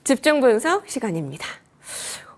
집중 분석 시간입니다.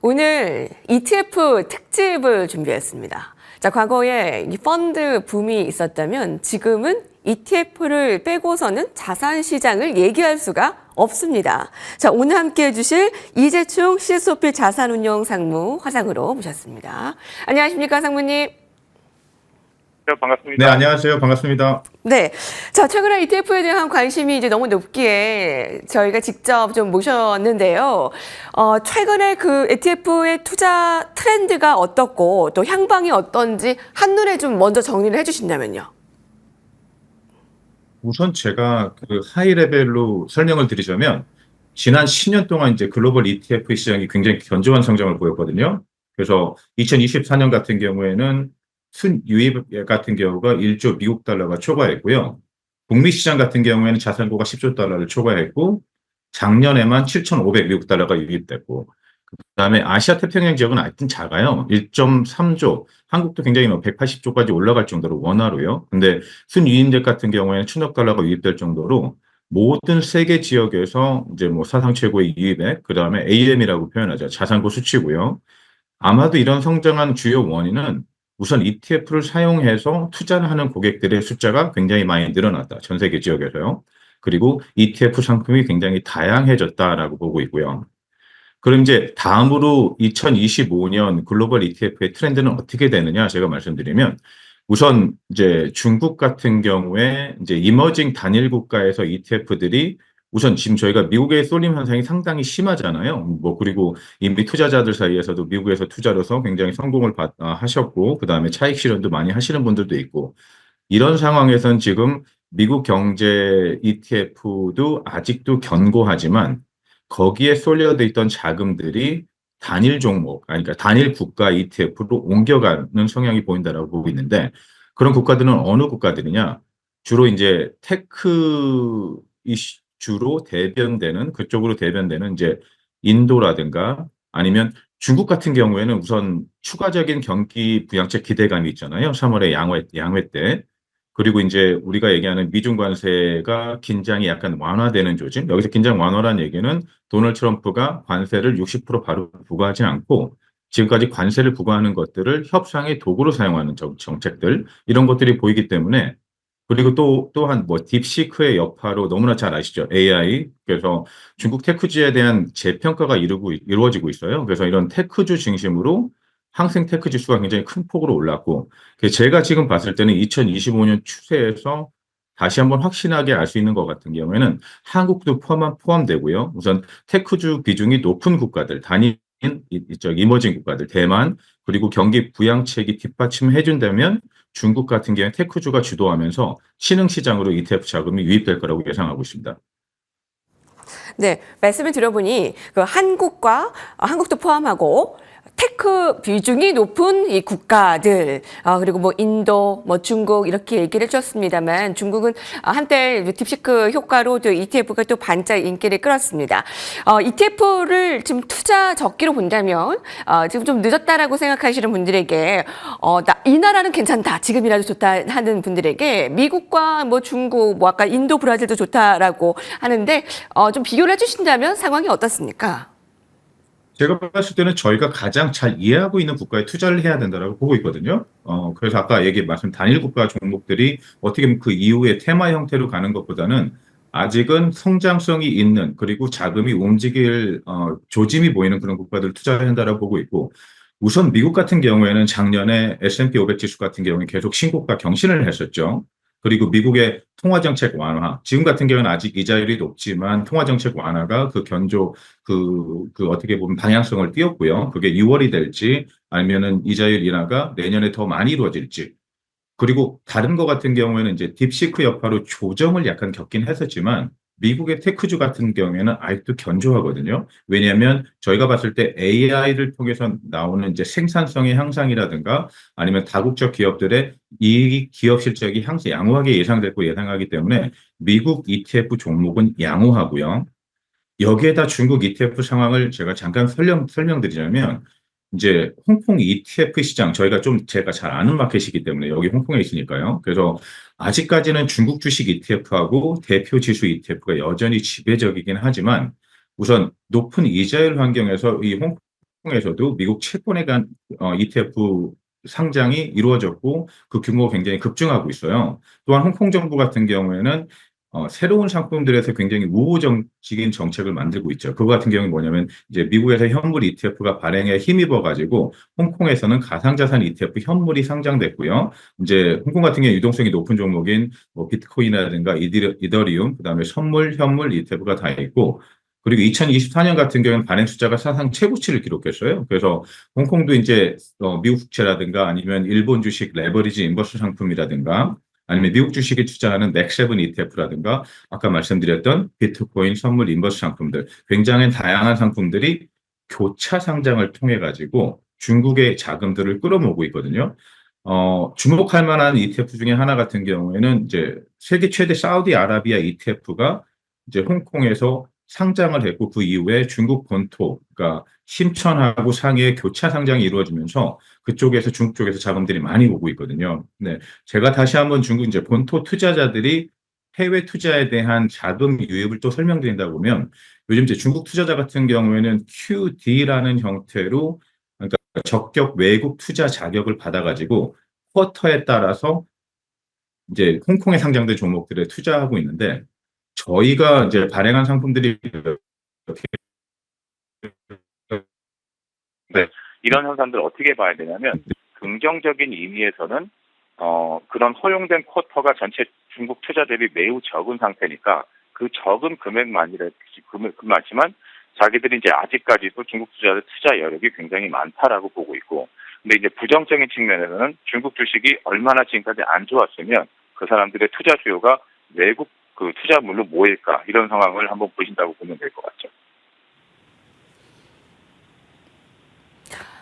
오늘 ETF 특집을 준비했습니다. 자, 과거에 이 펀드 붐이 있었다면 지금은 ETF를 빼고서는 자산 시장을 얘기할 수가 없습니다. 자, 오늘 함께 해주실 이재충 CSOP 자산운용 상무 화상으로 모셨습니다. 안녕하십니까, 상무님? 네, 반갑습니다. 네, 안녕하세요. 반갑습니다. 네. 자, 최근에 ETF에 대한 관심이 이제 너무 높기에 저희가 직접 좀 모셨는데요. 최근에 그 ETF의 투자 트렌드가 어떻고 또 향방이 어떤지 한눈에 좀 먼저 정리를 해주신다면요. 우선 제가 그 하이 레벨로 설명을 드리자면 지난 10년 동안 이제 글로벌 ETF 시장이 굉장히 견조한 성장을 보였거든요. 그래서 2024년 같은 경우에는 순유입 같은 경우가 1조 미국 달러가 초과했고요. 북미 시장 같은 경우에는 자산고가 10조 달러를 초과했고 작년에만 7,500 미국 달러가 유입됐고 그다음에 아시아 태평양 지역은 하여튼 작아요. 1.3조. 한국도 굉장히 180조까지 올라갈 정도로 원화로요. 근데 순유입액 같은 경우에는 1,000억 달러가 유입될 정도로 모든 세계 지역에서 이제 뭐 사상 최고의 유입액, 그다음에 AM이라고 표현하죠. 자산고 수치고요. 아마도 이런 성장한 주요 원인은 우선 ETF를 사용해서 투자를 하는 고객들의 숫자가 굉장히 많이 늘어났다. 전 세계 지역에서요. 그리고 ETF 상품이 굉장히 다양해졌다라고 보고 있고요. 그럼 이제 다음으로 2025년 글로벌 ETF의 트렌드는 어떻게 되느냐 제가 말씀드리면 우선 이제 중국 같은 경우에 이제 이머징 단일 국가에서 ETF들이 우선 지금 저희가 미국의 쏠림 현상이 상당히 심하잖아요. 뭐 그리고 이미 투자자들 사이에서도 미국에서 투자를 해서 굉장히 성공을 하셨고 그다음에 차익 실현도 많이 하시는 분들도 있고 이런 상황에선 지금 미국 경제 ETF도 아직도 견고하지만 거기에 쏠려져 있던 자금들이 단일 종목, 그러니까 단일 국가 ETF로 옮겨가는 성향이 보인다라고 보고 있는데 그런 국가들은 어느 국가들이냐? 주로 이제 테크 이슈로 대변되는 그쪽으로 대변되는 이제 인도라든가 아니면 중국 같은 경우에는 우선 추가적인 경기 부양책 기대감이 있잖아요. 3월에 양회 때. 그리고 이제 우리가 얘기하는 미중 관세가 긴장이 약간 완화되는 조짐. 여기서 긴장 완화라는 얘기는 도널드 트럼프가 관세를 60% 바로 부과하지 않고 지금까지 관세를 부과하는 것들을 협상의 도구로 사용하는 정책들 이런 것들이 보이기 때문에 그리고 또한 뭐 딥시크의 여파로 너무나 잘 아시죠? AI. 그래서 중국 테크주에 대한 재평가가 이루어지고 있어요. 그래서 이런 테크주 중심으로 항생 테크 지수가 굉장히 큰 폭으로 올랐고 제가 지금 봤을 때는 2025년 추세에서 다시 한번 확신하게 알 수 있는 것 같은 경우에는 한국도 포함되고요. 우선 테크주 비중이 높은 국가들, 단일 이머징 국가들, 대만 그리고 경기 부양책이 뒷받침해 준다면 중국 같은 경우에 테크주가 주도하면서 신흥시장으로 ETF 자금이 유입될 거라고 예상하고 있습니다. 네, 말씀을 들어보니 그 한국도 포함하고 테크 비중이 높은 이 국가들, 그리고 뭐 인도, 뭐 중국 이렇게 얘기를 해주셨습니다만 중국은 한때 딥시크 효과로 또 ETF가 또 반짝 인기를 끌었습니다. ETF를 지금 투자 적기로 본다면 지금 좀 늦었다라고 생각하시는 분들에게 이 나라는 괜찮다, 지금이라도 좋다 하는 분들에게 미국과 뭐 중국, 뭐 아까 인도, 브라질도 좋다라고 하는데 좀 비교를 해주신다면 상황이 어떻습니까? 제가 봤을 때는 저희가 가장 잘 이해하고 있는 국가에 투자를 해야 된다고 보고 있거든요. 그래서 아까 말씀 단일 국가 종목들이 어떻게 보면 그 이후에 테마 형태로 가는 것보다는 아직은 성장성이 있는 그리고 자금이 움직일 조짐이 보이는 그런 국가들을 투자해야 한다고 보고 있고 우선 미국 같은 경우에는 작년에 S&P 500 지수 같은 경우는 계속 신고가 경신을 했었죠. 그리고 미국의 통화정책 완화, 지금 같은 경우는 아직 이자율이 높지만 통화정책 완화가 어떻게 보면 방향성을 띄웠고요. 그게 6월이 될지 아니면은 이자율 인하가 내년에 더 많이 이루어질지. 그리고 다른 거 같은 경우에는 이제 딥시크 여파로 조정을 약간 겪긴 했었지만 미국의 테크주 같은 경우에는 아직도 견조하거든요. 왜냐하면 저희가 봤을 때 AI를 통해서 나오는 이제 생산성의 향상이라든가 아니면 다국적 기업들의 이 기업 실적이 항상 양호하게 예상하기 때문에 미국 ETF 종목은 양호하고요. 여기에다 중국 ETF 상황을 제가 잠깐 설명드리자면 이제 홍콩 ETF 시장 제가 잘 아는 마켓이기 때문에 여기 홍콩에 있으니까요. 그래서 아직까지는 중국 주식 ETF하고 대표 지수 ETF가 여전히 지배적이긴 하지만 우선 높은 이자율 환경에서 이 홍콩에서도 미국 채권에 대한 ETF 상장이 이루어졌고 그 규모가 굉장히 급증하고 있어요. 또한 홍콩 정부 같은 경우에는 새로운 상품들에서 굉장히 우호적인 정책을 만들고 있죠. 그거 같은 경우는 뭐냐면 이제 미국에서 현물 ETF가 발행에 힘입어 가지고 홍콩에서는 가상자산 ETF 현물이 상장됐고요. 이제 홍콩 같은 경우 유동성이 높은 종목인 뭐 비트코인이라든가 이더리움, 그다음에 선물, 현물 ETF가 다 있고 그리고 2024년 같은 경우는 발행 숫자가 사상 최고치를 기록했어요. 그래서 홍콩도 이제 미국 국채라든가 아니면 일본 주식 레버리지 인버스 상품이라든가 아니면 미국 주식에 투자하는 넥세븐 ETF라든가 아까 말씀드렸던 비트코인 선물 인버스 상품들 굉장히 다양한 상품들이 교차 상장을 통해 가지고 중국의 자금들을 끌어모으고 있거든요. 주목할 만한 ETF 중에 하나 같은 경우에는 이제 세계 최대 사우디아라비아 ETF가 이제 홍콩에서 상장을 했고 그 이후에 중국 본토, 그러니까 심천하고 상해의 교차 상장이 이루어지면서 그쪽에서 중국 쪽에서 자금들이 많이 오고 있거든요. 네, 제가 다시 한번 중국 이제 본토 투자자들이 해외 투자에 대한 자금 유입을 또 설명드린다 보면 요즘 이제 중국 투자자 같은 경우에는 QD라는 형태로 그러니까 적격 외국 투자 자격을 받아가지고 쿼터에 따라서 이제 홍콩에 상장된 종목들에 투자하고 있는데 저희가 이제 발행한 상품들이 네. 이런 현상들을 어떻게 봐야 되냐면 긍정적인 의미에서는 그런 허용된 쿼터가 전체 중국 투자 대비 매우 적은 상태니까 그 적은 금액만이지만 자기들이 이제 아직까지도 중국 투자자 투자 여력이 굉장히 많다라고 보고 있고, 근데 이제 부정적인 측면에서는 중국 주식이 얼마나 지금까지 안 좋았으면 그 사람들의 투자 수요가 외국 그 투자물로 모일까, 이런 상황을 한번 보신다고 보면 될 것 같죠.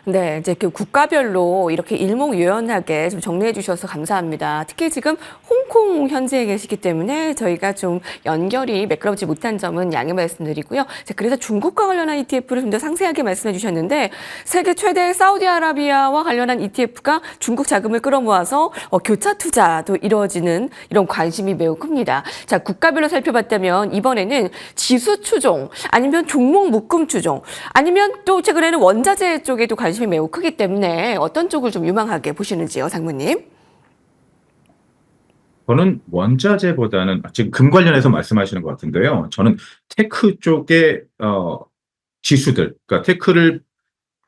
네, 이제 그 국가별로 이렇게 일목요연하게 좀 정리해 주셔서 감사합니다. 특히 지금 홍콩 현지에 계시기 때문에 저희가 좀 연결이 매끄럽지 못한 점은 양해 말씀드리고요. 자, 그래서 중국과 관련한 ETF를 좀 더 상세하게 말씀해 주셨는데 세계 최대 사우디아라비아와 관련한 ETF가 중국 자금을 끌어모아서 교차 투자도 이루어지는 이런 관심이 매우 큽니다. 자, 국가별로 살펴봤다면 이번에는 지수 추종 아니면 종목 묶음 추종 아니면 또 최근에는 원자재 쪽에도 관심이 매우 크기 때문에 어떤 쪽을 좀 유망하게 보시는지요, 상무님? 저는 원자재보다는 지금 금 관련해서 말씀하시는 것 같은데요. 저는 테크 쪽의 지수들, 그러니까 테크를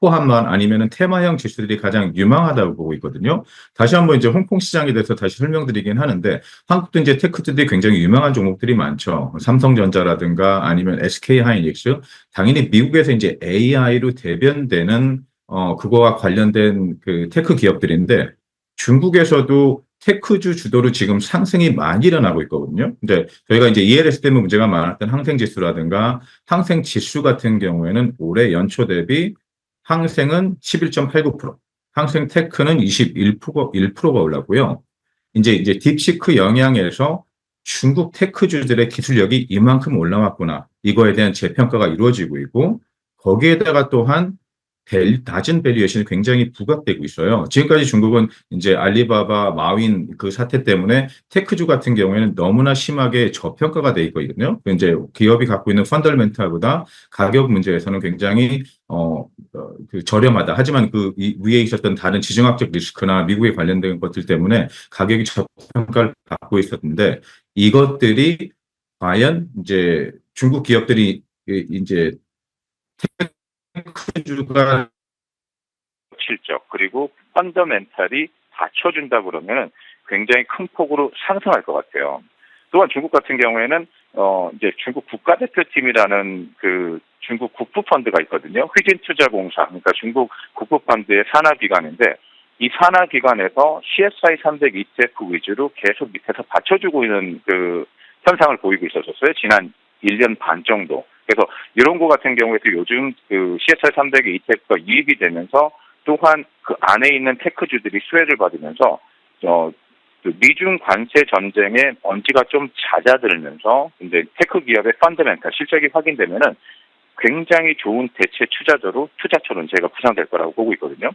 포함한 아니면은 테마형 지수들이 가장 유망하다고 보고 있거든요. 다시 한번 이제 홍콩 시장에 대해서 다시 설명드리긴 하는데 한국도 이제 테크들이 굉장히 유명한 종목들이 많죠. 삼성전자라든가 아니면 SK 하이닉스, 당연히 미국에서 이제 AI로 대변되는 그거와 관련된 그 테크 기업들인데 중국에서도 테크주 주도로 지금 상승이 많이 일어나고 있거든요. 근데 저희가 이제 ELS 때문에 문제가 많았던 항생지수라든가 항생지수 같은 경우에는 올해 연초 대비 항생은 11.89%, 항생테크는 21%가 올랐고요. 이제 딥시크 영향에서 중국 테크주들의 기술력이 이만큼 올라왔구나. 이거에 대한 재평가가 이루어지고 있고, 거기에다가 또한 낮은 밸류에이션이 굉장히 부각되고 있어요. 지금까지 중국은 이제 알리바바, 마윈 그 사태 때문에 테크주 같은 경우에는 너무나 심하게 저평가가 돼 있거든요. 이제 기업이 갖고 있는 펀더멘탈보다 가격 문제에서는 굉장히 그 저렴하다. 하지만 그 위에 있었던 다른 지정학적 리스크나 미국에 관련된 것들 때문에 가격이 저평가를 받고 있었는데 이것들이 과연 이제 중국 기업들이 이제 테크주가 실적 그리고 펀더멘탈이 받쳐준다 그러면 굉장히 큰 폭으로 상승할 것 같아요. 또한 중국 같은 경우에는 이제 중국 국가대표팀이라는 그 중국 국부펀드가 있거든요. 휘진투자공사, 그러니까 중국 국부펀드의 산하기관인데 이 산하기관에서 CSI 300 ETF 위주로 계속 밑에서 받쳐주고 있는 그 현상을 보이고 있었어요. 지난 1년 반 정도. 그래서 이런 거 같은 경우에도 요즘 그 CSI 300 ETF가 유입이 되면서 또한 그 안에 있는 테크주들이 수혜를 받으면서 그 미중 관세 전쟁의 먼지가 좀 잦아들면서 이제 테크 기업의 펀더멘탈 실적이 확인되면은 굉장히 좋은 대체 투자처럼 제가 구상될 거라고 보고 있거든요.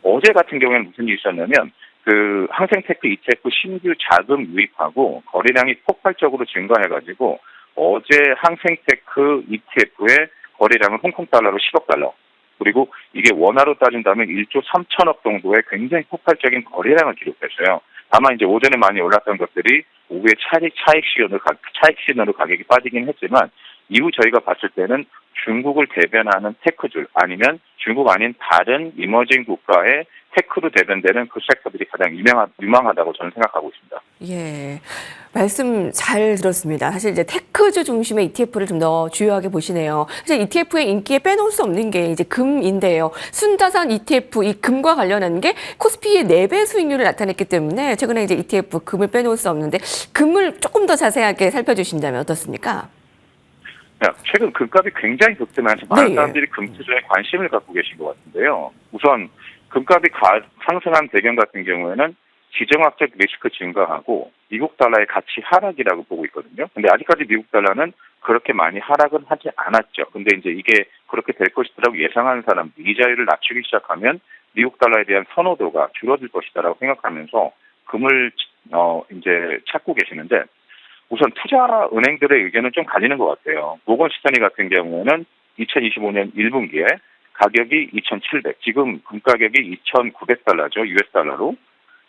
어제 같은 경우에는 무슨 일이 있었냐면 그 항생테크 ETF 신규 자금 유입하고 거래량이 폭발적으로 증가해가지고 어제 항생테크 ETF의 거래량은 홍콩 달러로 10억 달러. 그리고 이게 원화로 따진다면 1조 3천억 정도의 굉장히 폭발적인 거래량을 기록했어요. 다만 이제 오전에 많이 올랐던 것들이 오후에 차익 신호로 가격이 빠지긴 했지만 이후 저희가 봤을 때는 중국을 대변하는 테크줄 아니면 중국 아닌 다른 이머징 국가의 테크로 대변되는 그 섹터들이 가장 유망하다고 저는 생각하고 있습니다. 예. 말씀 잘 들었습니다. 사실 이제 테크주 중심의 ETF를 좀 더 주요하게 보시네요. 사실 ETF의 인기에 빼놓을 수 없는 게 이제 금인데요. 순자산 ETF, 이 금과 관련한 게 코스피의 4배 수익률을 나타냈기 때문에 최근에 이제 ETF 금을 빼놓을 수 없는데 금을 조금 더 자세하게 살펴주신다면 어떻습니까? 최근 금값이 굉장히 급등하면서 많은 네. 사람들이 금 투자에 관심을 갖고 계신 것 같은데요. 우선 금값이 상승한 배경 같은 경우에는 지정학적 리스크 증가하고 미국 달러의 가치 하락이라고 보고 있거든요. 근데 아직까지 미국 달러는 그렇게 많이 하락은 하지 않았죠. 근데 이제 이게 그렇게 될 것이라고 예상하는 사람들, 이자율을 낮추기 시작하면 미국 달러에 대한 선호도가 줄어들 것이다라고 생각하면서 금을 이제 찾고 계시는데 우선 투자 은행들의 의견은 좀 갈리는 것 같아요. 모건 스탠리 같은 경우에는 2025년 1분기에 가격이 2,700, 지금 금 가격이 2,900달러죠. US 달러로.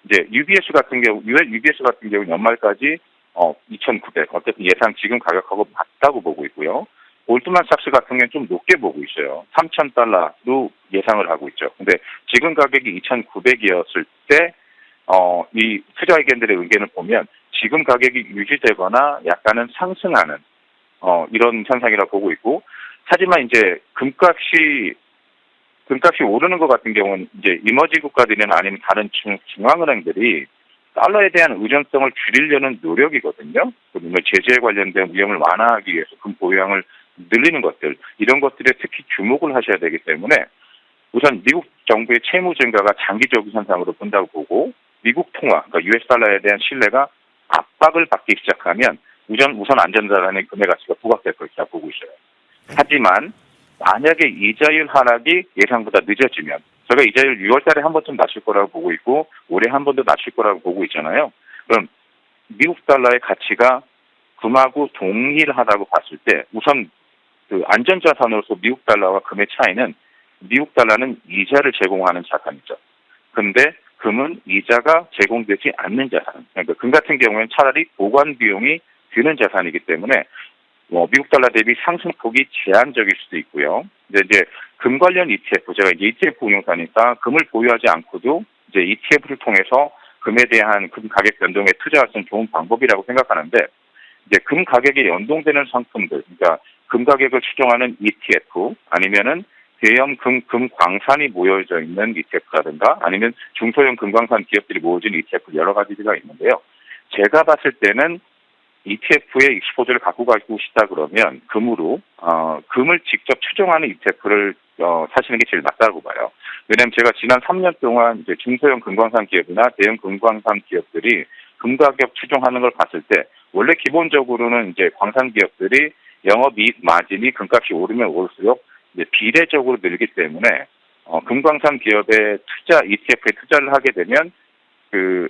이제 UBS 같은 경우 연말까지 2,900, 어쨌든 예상 지금 가격하고 맞다고 보고 있고요. 골드만삭스 같은 경우는 좀 높게 보고 있어요. 3,000달러로 예상을 하고 있죠. 근데 지금 가격이 2,900이었을 때 이 투자 의견들의 의견을 보면 지금 가격이 유지되거나 약간은 상승하는 이런 현상이라고 보고 있고, 하지만 이제 금값이 오르는 것 같은 경우는 이제 이머징 국가들이나 아니면 다른 중앙은행들이 달러에 대한 의존성을 줄이려는 노력이거든요. 그러면 제재에 관련된 위험을 완화하기 위해서 금 보유량을 늘리는 것들, 이런 것들에 특히 주목을 하셔야 되기 때문에 우선 미국 정부의 채무 증가가 장기적인 현상으로 본다고 보고, 미국 통화, 그러니까 US 달러에 대한 신뢰가 압박을 받기 시작하면 우선 안전자산의 금의 가치가 부각될 것이라 보고 있어요. 하지만 만약에 이자율 하락이 예상보다 늦어지면, 저희가 이자율 6월 달에 한 번쯤 낮출 거라고 보고 있고 올해 한 번 더 낮출 거라고 보고 있잖아요. 그럼 미국 달러의 가치가 금하고 동일하다고 봤을 때 우선 그 안전자산으로서 미국 달러와 금의 차이는, 미국 달러는 이자를 제공하는 자산이죠. 근데 금은 이자가 제공되지 않는 자산. 그러니까 금 같은 경우에는 차라리 보관 비용이 드는 자산이기 때문에 미국 달러 대비 상승폭이 제한적일 수도 있고요. 근데 이제 금 관련 ETF, 제가 이제 ETF 운용사니까 금을 보유하지 않고도 이제 ETF를 통해서 금에 대한 금 가격 변동에 투자할 수 있는 좋은 방법이라고 생각하는데, 이제 금 가격에 연동되는 상품들, 그러니까 금 가격을 추정하는 ETF 아니면은 대형 금 광산이 모여져 있는 ETF라든가 아니면 중소형 금광산 기업들이 모여진 ETF 여러 가지가 있는데요. 제가 봤을 때는 ETF의 익스포즈를 갖고 가고 싶다 그러면 금을 직접 추정하는 ETF를 사시는 게 제일 낫다고 봐요. 왜냐하면 제가 지난 3년 동안 이제 중소형 금광산 기업이나 대형 금광산 기업들이 금 가격 추정하는 걸 봤을 때 원래 기본적으로는 이제 광산 기업들이 영업이익 마진이 금값이 오르면 오를수록 이제 비례적으로 늘기 때문에 금광산 기업의 ETF에 투자를 하게 되면 그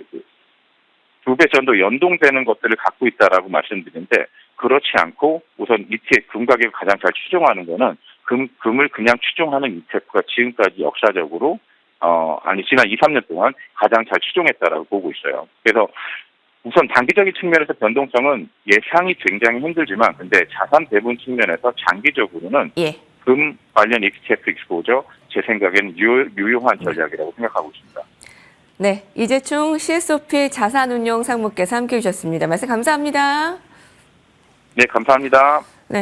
2배 정도 연동되는 것들을 갖고 있다라고 말씀드리는데, 그렇지 않고 우선 ETF 금 가격을 가장 잘 추정하는 거는 금을 그냥 추정하는 ETF가 지금까지 역사적으로 지난 2, 3년 동안 가장 잘 추정했다라고 보고 있어요. 그래서 우선 단기적인 측면에서 변동성은 예상이 굉장히 힘들지만, 근데 자산 배분 측면에서 장기적으로는 금 관련 ETF 익스포저 제 생각에는 유효한 전략이라고 생각하고 있습니다. 네, 이재충 CSOP 자산운용 상무께서 함께해 주셨습니다. 말씀 감사합니다. 네, 감사합니다.